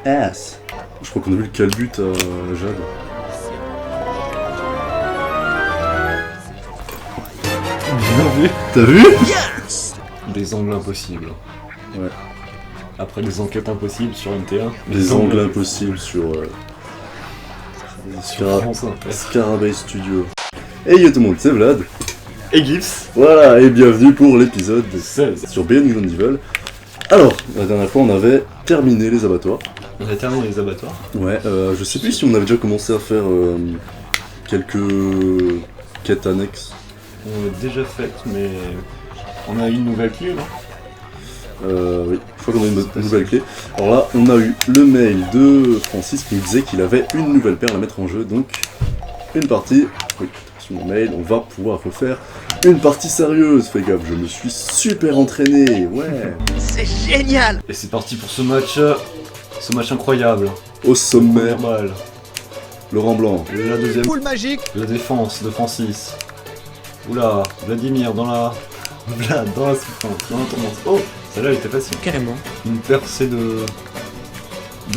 ass. Je crois qu'on a vu le calbut à Jade. Bien vu. T'as vu? Des angles impossibles. Ouais. Après les enquêtes impossibles sur NT1. Les angles impossibles sur France Inter. Scarabée Studio. Hey yo tout le monde, c'est Vlad. Et Gibbs. Voilà, et bienvenue pour l'épisode 16. sur Beyond Good and Evil. Alors, la dernière fois on avait terminé les abattoirs. On a terminé les abattoirs. Ouais, je sais plus si on avait déjà commencé à faire quelques quêtes annexes. On l'a déjà fait, mais on a eu une nouvelle clé, non? Oui, je crois qu'on a une nouvelle clé. Alors là, on a eu le mail de Francis qui nous disait qu'il avait une nouvelle perle à mettre en jeu, donc une partie. Oui, sur mon mail, on va pouvoir refaire une partie sérieuse. Fais gaffe, je me suis super entraîné, ouais. C'est génial! Et c'est parti pour ce match incroyable. Au sommet, Normal. Laurent Blanc. La deuxième. Poule magique! La défense de Francis. Oula, Vladimir dans la. Vlad dans la souffrance, dans la tourmente. Oh, celle-là elle était facile. Carrément. Une percée de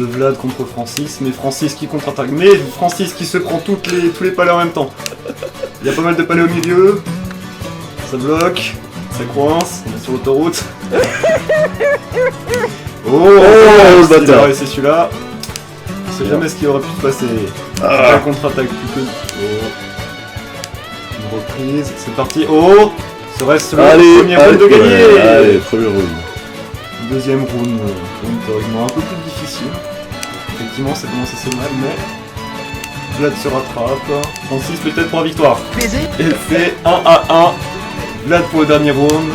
Vlad contre Francis, mais Francis qui contre-attaque. Mais Francis qui se prend tous les palais en même temps. Il y a pas mal de palais au milieu. Ça bloque, ça coince, on est sur l'autoroute. le bâtard. C'est celui-là. On sait jamais ce qui aurait pu se passer. La contre-attaque plus que. Oh. Une reprise, c'est parti. Oh! Serait-ce le premier round de gagner? Allez, premier round. Deuxième round, théoriquement un peu plus difficile. Effectivement, ça commence assez mal, mais Vlad se rattrape. Francis peut-être pour la victoire. Plaisir! Et c'est 1-1. Vlad pour le dernier round.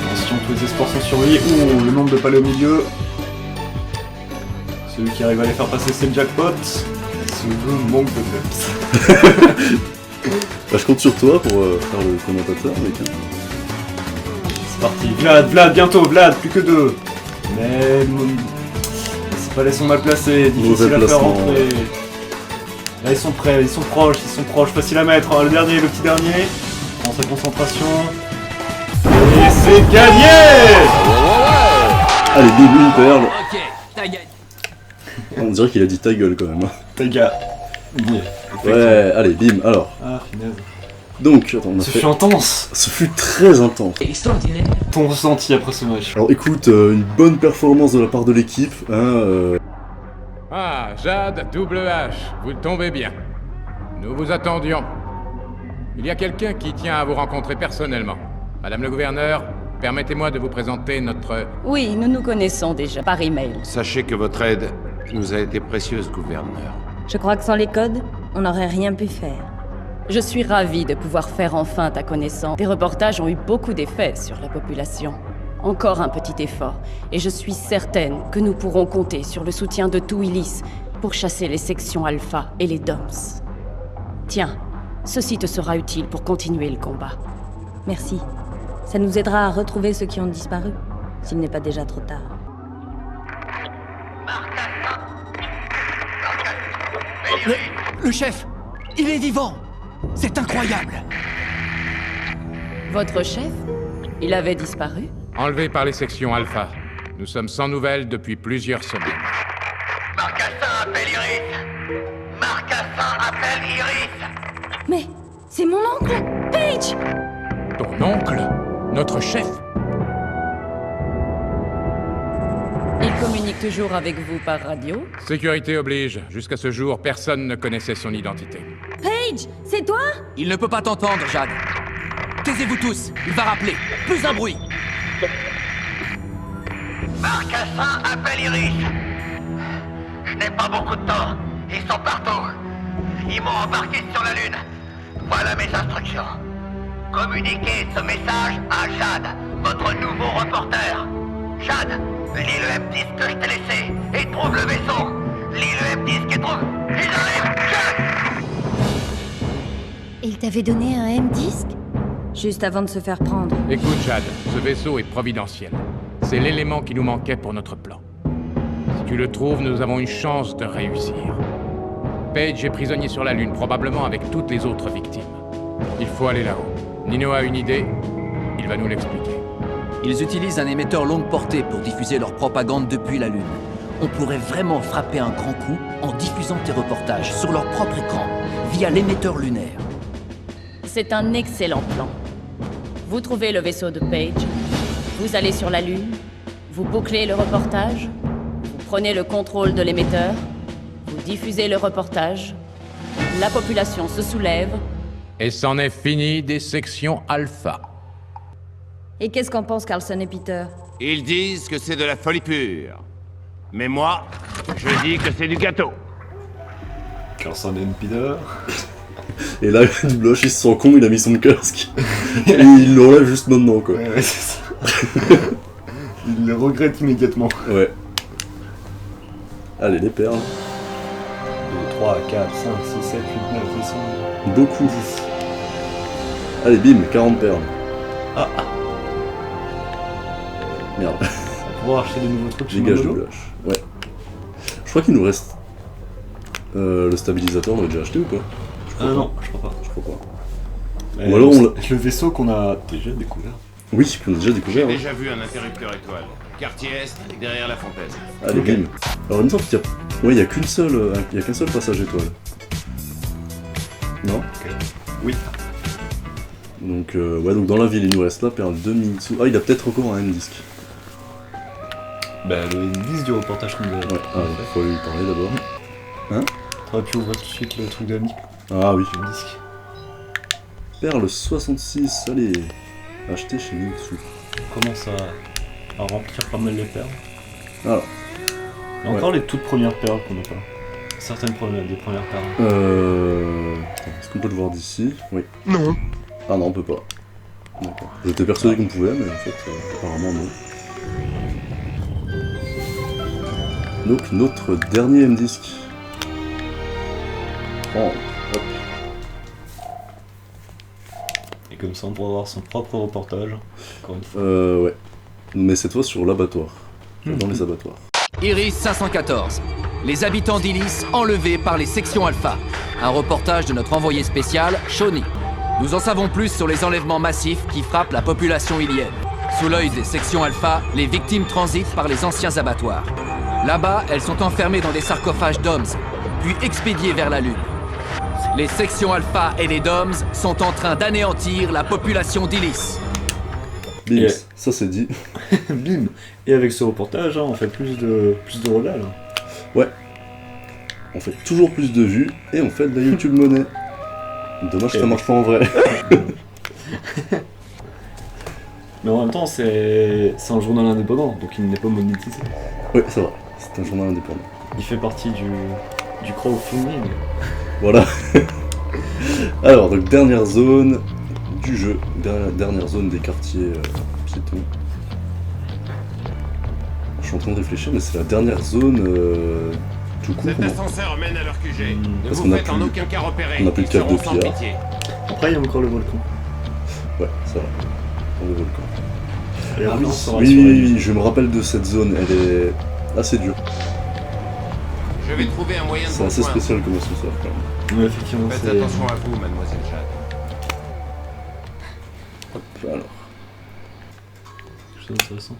Attention, tous les espoirs sont sur lui. Ouh, le nombre de palais au milieu. Celui qui arrive à les faire passer, c'est le jackpot. Ce manque de peps. Bah, je compte sur toi pour faire le commentateur, mec. C'est parti. Vlad, bientôt, Vlad, plus que 2. Mais ces palais sont mal placés, difficile à faire rentrer. Là, ils sont prêts, ils sont proches, facile à mettre. Le dernier, le petit dernier. Prends sa concentration. Et c'est gagné! Allez, bim, une perle. Ok, ta gueule. On dirait qu'il a dit ta gueule quand même. Ta gars. Ouais, allez, bim, alors. Ah, finesse. Donc, attends, on a Ce fait... fut intense. Ce fut très intense. Extraordinaire. Ton ressenti après ce match? Alors écoute, une bonne performance de la part de l'équipe, hein, Ah, Jade, double H, vous tombez bien. Nous vous attendions. Il y a quelqu'un qui tient à vous rencontrer personnellement. Madame le gouverneur, permettez-moi de vous présenter notre... Oui, nous nous connaissons déjà par email. Sachez que votre aide nous a été précieuse, gouverneur. Je crois que sans les codes, on n'aurait rien pu faire. Je suis ravie de pouvoir faire enfin ta connaissance. Tes reportages ont eu beaucoup d'effets sur la population. Encore un petit effort, et je suis certaine que nous pourrons compter sur le soutien de tout Illis pour chasser les sections Alpha et les DOMS. Tiens, ceci te sera utile pour continuer le combat. Merci. Ça nous aidera à retrouver ceux qui ont disparu, s'il n'est pas déjà trop tard. Le chef, il est vivant! C'est incroyable! Votre chef? Il avait disparu? Enlevé par les sections Alpha. Nous sommes sans nouvelles depuis plusieurs semaines. Marcassin appelle Iris! Marcassin appelle Iris! Mais c'est mon oncle! Paige! Ton oncle? Notre chef? Il communique toujours avec vous par radio? Sécurité oblige. Jusqu'à ce jour, personne ne connaissait son identité. Paige! C'est toi? Il ne peut pas t'entendre, Jade. Taisez-vous tous, il va rappeler. Plus un bruit! Marcassin appelle Iris! Je n'ai pas beaucoup de temps. Ils sont partout. Ils m'ont embarqué sur la Lune. Voilà mes instructions. Communiquez ce message à Jade, votre nouveau reporter. Jade, lis le M10 que je t'ai laissé et trouve le vaisseau. Lis le M10 et trouve... Ils arrivent, Jade! Il t'avait donné un M-disque? Juste avant de se faire prendre. Écoute, Jade, ce vaisseau est providentiel. C'est l'élément qui nous manquait pour notre plan. Si tu le trouves, nous avons une chance de réussir. Paige est prisonnier sur la Lune, probablement avec toutes les autres victimes. Il faut aller là-haut. Nino a une idée, il va nous l'expliquer. Ils utilisent un émetteur longue portée pour diffuser leur propagande depuis la Lune. on pourrait vraiment frapper un grand coup en diffusant tes reportages sur leur propre écran, via l'émetteur lunaire. C'est un excellent plan. Vous trouvez le vaisseau de Page, vous allez sur la Lune, vous bouclez le reportage, vous prenez le contrôle de l'émetteur, vous diffusez le reportage, la population se soulève. Et c'en est fini des sections alpha. Et qu'est-ce qu'en pensent Carlson et Peter? Ils disent que c'est de la folie pure. Mais moi, je dis que c'est du gâteau. Carlson et Peter. Et là, Dubloche, il se sent con, il a mis son casque. Et il l'enlève juste maintenant, quoi. Ouais, c'est ça. Il le regrette immédiatement. Ouais. Allez, les perles. 2, 3, 4, 5, 6, 7, 8, 9, 10, 11. Beaucoup. Allez, bim, 40 perles. Ah. Merde. On va pouvoir acheter des nouveaux trucs chez Dégage Manolo. Dubloche. Ouais. Je crois qu'il nous reste... le stabilisateur, on l'a déjà acheté ou pas? Non, je crois pas. Je crois pas. Mais Ou alors on l'a... le vaisseau qu'on a déjà découvert. Oui, qu'on a déjà J'ai découvert. Hein. déjà vu un interrupteur étoile. Quartier Est, derrière la fontaine. Allez, Ok. bim. Alors, il me semble qu'il y a... Ouais, il y a qu'une seule... il y a qu'un seul passage étoile. Non? Oui. Donc, ouais, donc dans la ville, il nous reste là, perle 2 Minitsu. Ah, il a peut-être encore un M-disque. Bah, le 10 du reportage qu'on nous a. Ouais, il faut lui parler d'abord. T'aurais pu ouvrir tout de suite le truc de Nick, Ah oui. le disque. Perle 66, allez. Acheter chez Minitsu. On commence à remplir pas mal les perles. Voilà. Il y a encore les toutes premières perles qu'on n'a pas. Certaines des premières perles. Est-ce qu'on peut le voir d'ici? Oui. Non. Ah non, on peut pas. D'accord. J'étais persuadé qu'on pouvait, mais en fait, apparemment non. Donc, notre dernier M-disque. Oh, hop. Et comme ça, on pourra avoir son propre reportage. Encore une fois. Ouais. Mais cette fois sur l'abattoir. Dans les abattoirs. Iris 514. Les habitants d'Ilis enlevés par les sections Alpha. Un reportage de notre envoyé spécial, Shawnee. Nous en savons plus sur les enlèvements massifs qui frappent la population ilienne. Sous l'œil des sections Alpha, les victimes transitent par les anciens abattoirs. Là-bas, elles sont enfermées dans des sarcophages DOMS, puis expédiées vers la Lune. Les sections Alpha et les DOMS sont en train d'anéantir la population d'Ilis. Bim, Et- ça c'est dit. Bim. Et avec ce reportage, hein, on fait plus de relais là. Ouais. On fait toujours plus de vues et on fait de la YouTube monnaie. Dommage que ça marche pas en vrai. Mais en même temps, c'est un journal indépendant, donc il n'est pas monétisé. Oui, c'est vrai. C'est un journal indépendant. Il fait partie du crowdfunding. Voilà. Alors, donc dernière zone du jeu. Dernière zone des quartiers piétons. Je suis en train de réfléchir, mais c'est la dernière zone tout court. Cet ascenseur mène à leur QG. Ne Parce vous qu'on a faites en plus- aucun cas repérer. on a plus de Ils cap de seront sans pierre. pitié. Après, il y a encore le volcan. Ouais, ça va. Dans le volcan. Et après, on sera Oui, sur la oui, lune. oui, je me rappelle de cette zone. Elle est assez dure. Je vais trouver un moyen de C'est vous assez joindre. spécial comme ascenseur quand même. Mais effectivement, Faites c'est... attention à vous, mademoiselle Jade. Hop, alors. quelque chose d'intéressant.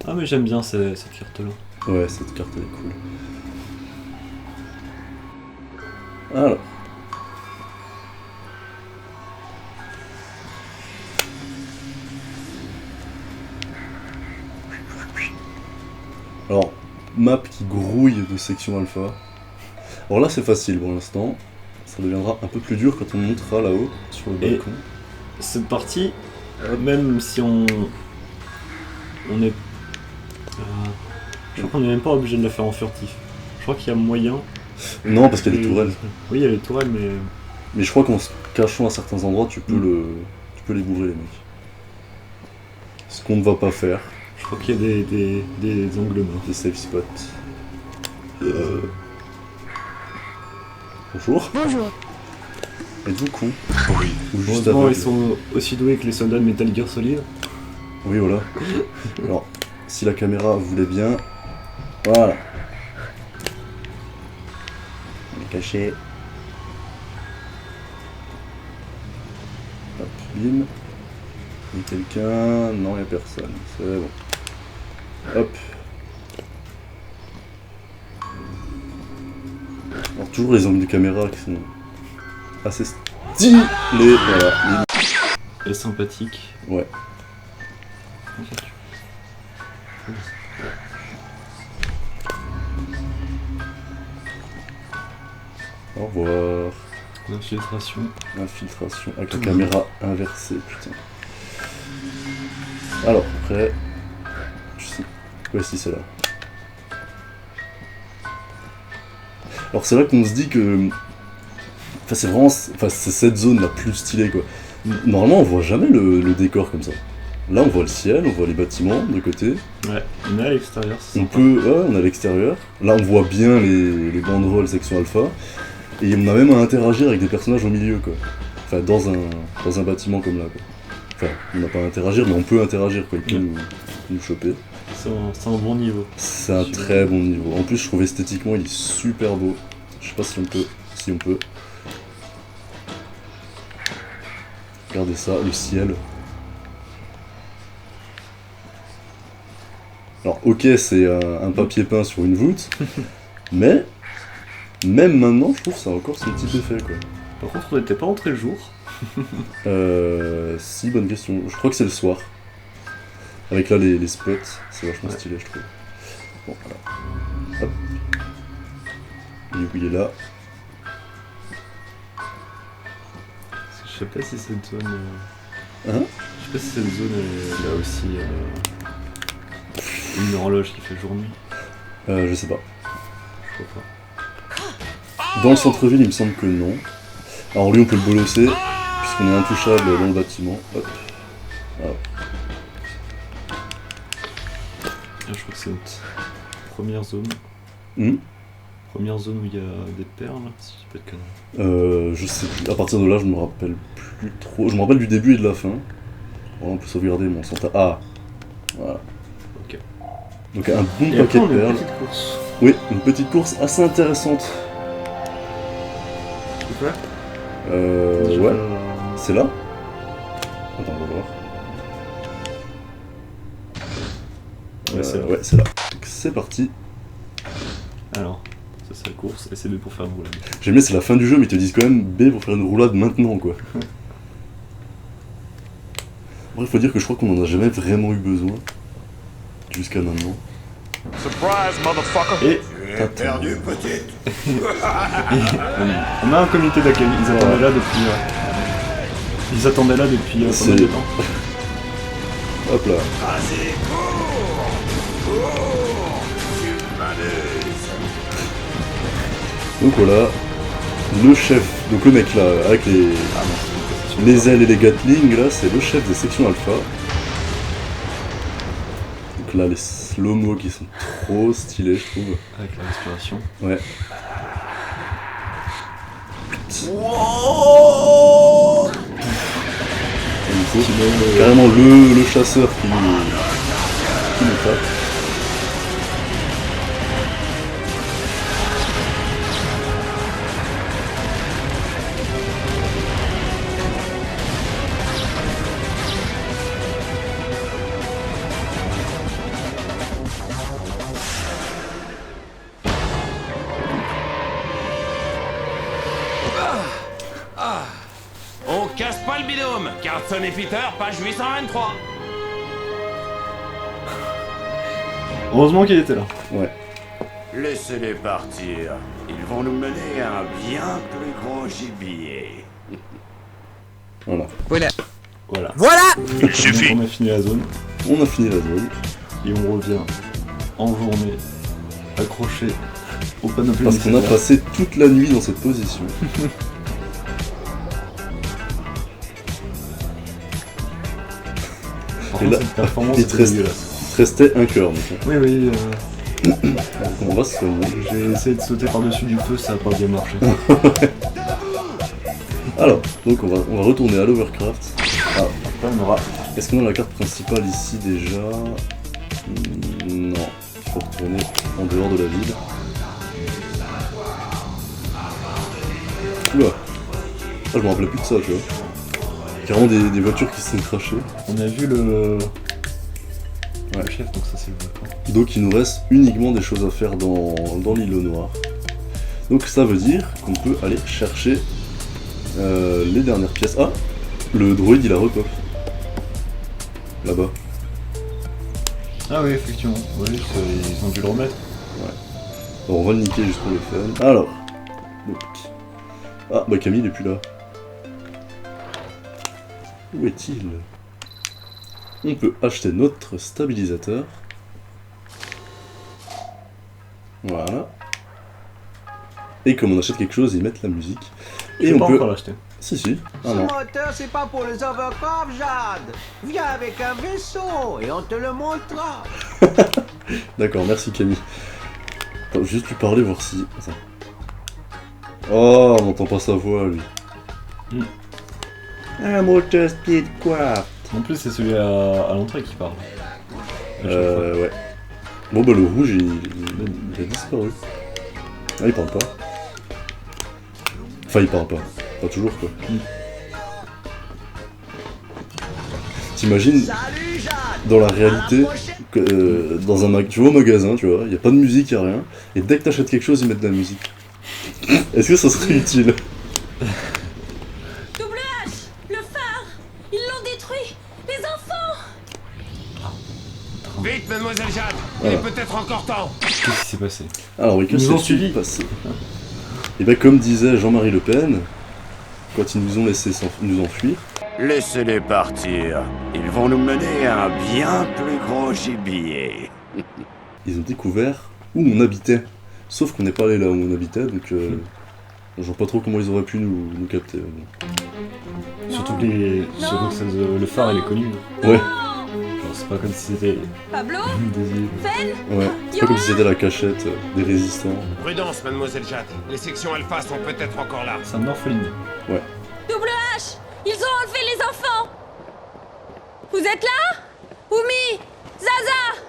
Ah, mais j'aime bien cette carte-là. Ouais, cette carte elle est cool. Alors. Alors, map qui grouille de section alpha. Alors là c'est facile pour l'instant. Ça deviendra un peu plus dur quand on montera là-haut sur le Et- balcon. Cette partie, même si on est... je crois qu'on n'est même pas obligé de la faire en furtif. Je crois qu'il y a moyen... Non, parce qu'il y a des tourelles. Oui, il y a les tourelles, mais... Mais je crois qu'en se cachant à certains endroits, tu peux les bourrer les mecs. Ce qu'on ne va pas faire, Je crois qu'il y a des angles morts. des safe spots. Bonjour. Bonjour. Êtes-vous con? Oui. Ou juste Heureusement, aveugle. ils sont aussi doués que les soldats de Metal Gear Solid. Oui, voilà. Alors, si la caméra voulait bien... Voilà. On est caché. Hop, bim. Il y a quelqu'un... Non, il n'y a personne. C'est bon. Hop. toujours les angles de caméra qui sont assez stylés. Voilà. Et sympathique. Ouais. Au revoir. Infiltration. Infiltration avec la caméra inversée, putain. Alors, après... Je sais... Ouais, si, c'est là. Alors, c'est là qu'on se dit que... Enfin, c'est vraiment... Enfin, c'est cette zone la plus stylée, quoi. Normalement, on voit jamais le décor comme ça. Là, on voit le ciel, on voit les bâtiments de côté. Ouais, on est à l'extérieur, c'est sympa. Ouais, on est à l'extérieur. Là, on voit bien les banderoles section alpha. Et on a même à interagir avec des personnages au milieu, quoi. Enfin, dans un bâtiment comme là, quoi. Enfin, on n'a pas à interagir, mais on peut interagir, quoi. Il peut nous choper. C'est un bon niveau. C'est un très bon niveau. En plus, je trouve esthétiquement, il est super beau. Je sais pas si on peut. Si on peut. Regardez ça, le ciel. Alors, ok, c'est un papier peint sur une voûte, mais même maintenant, je trouve que ça a encore son petit effet, quoi. Par contre, on n'était pas entré le jour. Si, bonne question. Je crois que c'est le soir. Avec là les spots, c'est vachement stylé, je trouve. Bon, voilà. Hop. Il est là. Je sais pas si cette zone. Hein? Je sais pas si cette zone elle a aussi une horloge qui fait jour-nuit. Je sais pas. Je crois pas. Dans le centre-ville, il me semble que non. Alors lui, on peut le bolosser, puisqu'on est intouchable dans le bâtiment. Hop. Voilà. Là, je crois que c'est notre première zone. Première zone où il y a des perles, si je dis pas de conneries. Je sais plus. À partir de là, je me rappelle plus trop. Je me rappelle du début et de la fin. Voilà, on peut sauvegarder, mais on s'en tape. Ah! Voilà. Ok. Donc un bon Et paquet après, on de a une perles. petite course. Oui, une petite course assez intéressante. Tu peux faire Ouais. C'est là? Attends, on va voir. Ouais, c'est là. Donc, c'est parti. Alors, ça c'est la course, et c'est B pour faire une roulade. J'aime bien, c'est la fin du jeu, mais ils te disent quand même B pour faire une roulade maintenant, quoi. Bon, il faut dire que je crois qu'on en a jamais vraiment eu besoin. Jusqu'à maintenant. Surprise, motherfucker! Et t'as perdu, petite! on a un comité d'accueil, ils attendaient là depuis... Ils attendaient là depuis pas mal de temps. Hop là. Vas-y, cours! Cours! Tu m'amuses! Donc voilà, le chef, donc le mec là, avec les ailes et les Gatling, là, c'est le chef des sections alpha. Donc là, les slow-mo qui sont trop stylés, je trouve. Avec la respiration. Ouais. Wow! Carrément le chasseur qui nous tape. On casse pas le binôme. Carlson et Peter, page 823. Heureusement qu'il était là. Ouais. Laissez-les partir. Ils vont nous mener à un bien plus gros gibier. Voilà. Voilà. Il suffit. Donc on a fini la zone, On a fini la zone. et on revient en journée, accroché au panneau Parce qu'on a passé toute la nuit dans cette position. Par Et contre, là, cette performance il était te reste- dégueulasse. Il te restait un cœur, donc. Oui, Donc on va se soigner. j'ai essayé de sauter par-dessus du feu, ça a pas bien marché. Alors, donc on va retourner à l'Overcraft. Ah, Après, on aura... est-ce qu'on a la carte principale ici déjà? Non, il faut retourner en dehors de la ville. Oula. Ah, je me rappelais plus de ça, tu vois. Carrément des voitures qui se sont crashées. On a vu le Ouais. chef, donc ça c'est le volcan. Donc il nous reste uniquement des choses à faire dans l'îlot noir. Donc ça veut dire qu'on peut aller chercher les dernières pièces. Ah, le droïde il a repop. Là-bas. Ah oui, effectivement. Oui, ils ont dû le remettre. Ouais. Bon, on va le niquer juste pour le fun. Alors. Donc. Ah, bah Camille il est plus là. Où est-il? On peut acheter notre stabilisateur. Voilà. Et comme on achète quelque chose, ils mettent la musique. Et on peut encore l'acheter. Si. Ah Ce non. moteur, c'est pas pour les overcrafts, Jade. Viens avec un vaisseau et on te le montrera. D'accord, merci Camille. Attends, juste lui parler, voir si... Attends. Oh, on n'entend pas sa voix, lui. Un moteur Speedcraft. En plus, c'est celui à l'entrée qui parle. Ouais. Bon bah le rouge, il a disparu. Ah, il parle pas. Enfin, il parle pas. Pas toujours, quoi. T'imagines, dans la réalité, que, dans un tu vas au magasin, tu vois, il y a pas de musique, y a rien, et dès que t'achètes quelque chose, ils mettent de la musique. Est-ce que ça serait utile? Double H, le phare, ils l'ont détruit, les enfants. Vite, mademoiselle Jade, il est peut-être encore temps. Qu'est-ce qui s'est passé? Alors oui, que Ils nous ont s'est-il suivis. passé? Et bien comme disait Jean-Marie Le Pen, quand ils nous ont laissé nous enfuir, Laissez-les partir. Ils vont nous mener à un bien plus gros gibier. ils ont découvert où on habitait. Sauf qu'on n'est pas allé là où on habitait, donc je vois pas trop comment ils auraient pu nous capter. Bon. Surtout que le phare, il est connu. Ouais, Genre, c'est pas comme si c'était Pablo, des... ouais. C'est pas comme si c'était la cachette des résistants. Prudence, mademoiselle Jade. Les sections alpha sont peut-être encore là. C'est un orpheline. Ouais. Double H, ils ont enlevé les enfants. Vous êtes là? Oumi, Zaza.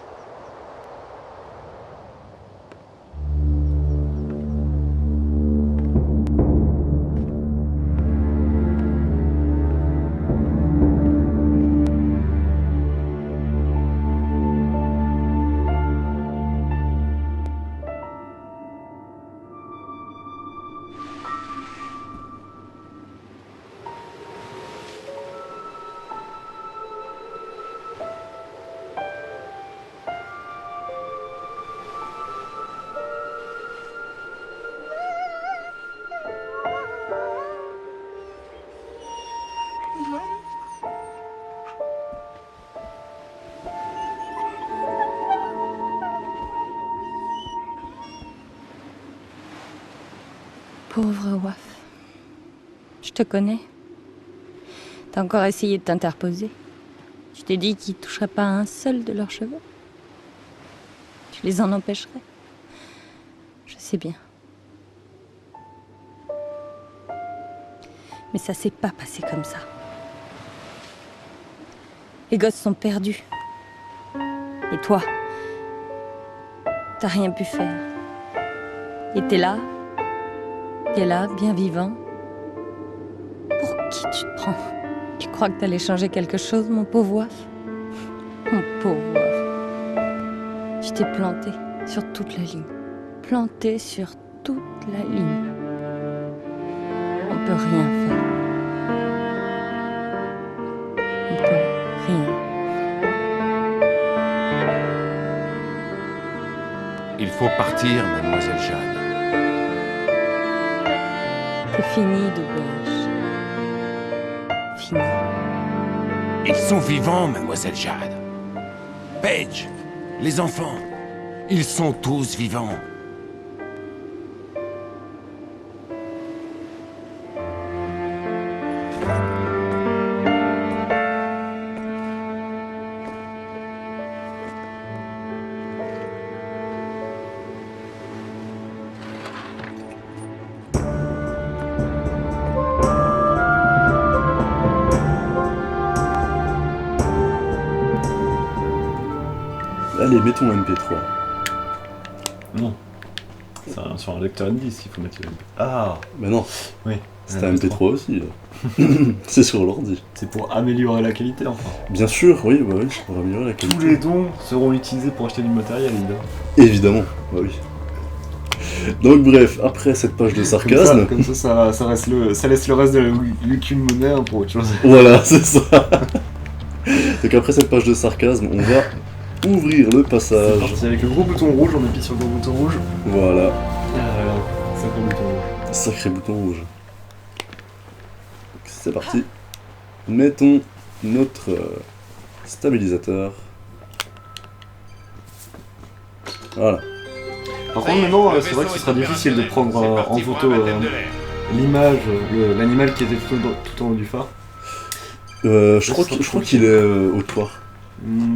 Pauvre Waf. Je te connais. T'as encore essayé de t'interposer. Tu t'es dit qu'ils toucheraient pas un seul de leurs cheveux. Tu les en empêcherais. Je sais bien. Mais ça s'est pas passé comme ça. Les gosses sont perdus. Et toi, t'as rien pu faire. Et t'es là, bien vivant. Pour qui tu te prends? Tu crois que t'allais changer quelque chose, mon pauvre Waf? Mon pauvre Waf. Tu t'es planté sur toute la ligne. Planté sur toute la ligne. On peut rien faire. On peut rien. Il faut partir, mademoiselle Jade. C'est fini, Double. Fini. Ils sont vivants, mademoiselle Jade. Paige, les enfants, ils sont tous vivants. Allez, mettons MP3. Non. C'est sur un lecteur M10 qu'il faut mettre le MP3. Ah, Mais non, oui. c'était un MP3 aussi. Là. C'est sur l'ordi. C'est pour améliorer la qualité, enfin. Bien sûr, oui, bah oui, pour améliorer la qualité. Tous les dons seront utilisés pour acheter du matériel, évidemment. Évidemment, bah oui. Donc bref, après cette page de sarcasme... Comme ça, ça laisse le reste de la Lucune Monnaie pour autre chose. Voilà, c'est ça. Donc après cette page de sarcasme, on va ouvrir le passage. C'est parti avec le gros bouton rouge, on appuie sur le gros bouton rouge. Voilà. Sacré bouton rouge. Sacré bouton rouge. Donc, c'est parti. Mettons notre stabilisateur. Voilà. Par contre maintenant, c'est vrai que ce sera difficile de prendre en photo l'image, l'animal qui était tout en haut du phare. Je crois qu'il est autre part.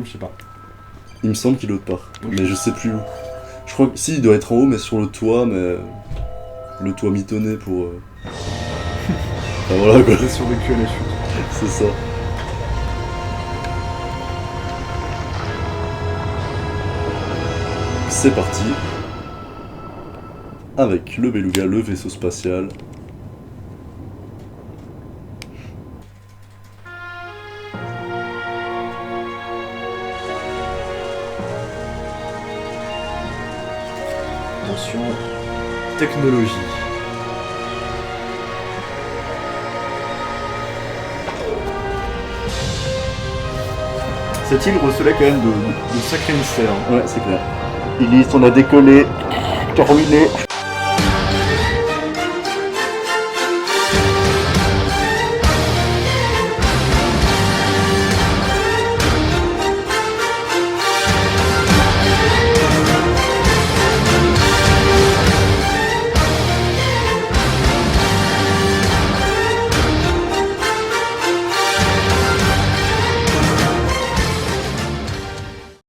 Je sais pas. Il me semble qu'il est autre part, mais je sais plus où. Je crois que si, il doit être en haut, mais sur le toit, mais le toit mitonné pour. Enfin, voilà quoi. J'ai survécu à la chute. C'est ça. C'est parti. Avec le Beluga, le vaisseau spatial. Attention, technologie. Cette île recelait quand même de sacrés mystères. Ouais, c'est clair. Illis, on a décollé. Terminé.